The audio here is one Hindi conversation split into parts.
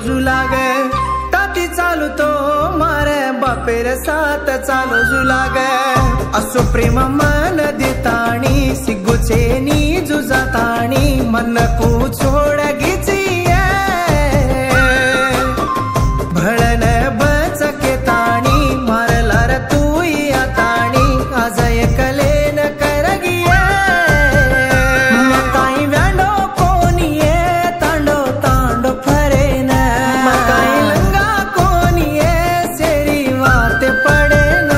जुलागे ताती चालू तो मारे बापेर साथ चालो जुलागे असो प्रेम मन दिताणी सिगुचे नी जुजाताणी मन को छोड़ गिचिए भळन बचके ताणी मारलार तू या ताणी आज एकलेन करगिए मकाई व्यांडो कोणीये तांडो तांडो फरेन मकाई लंगा कोणीये सेरी वाते पडेन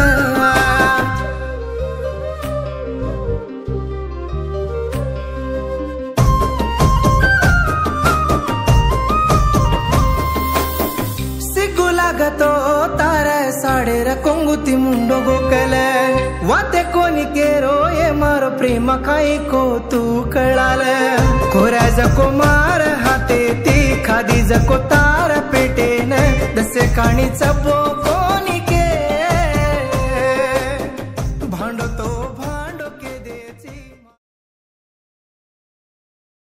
सिगु लागतो तारे साडेर कोंगुती मुंडो गोकले वाते कोणी केरो ये मारो प्रेम खाई को तू कळाले कोऱ्या जको मार हाते ती खादी जको तार पेटेन दसे काणी चपो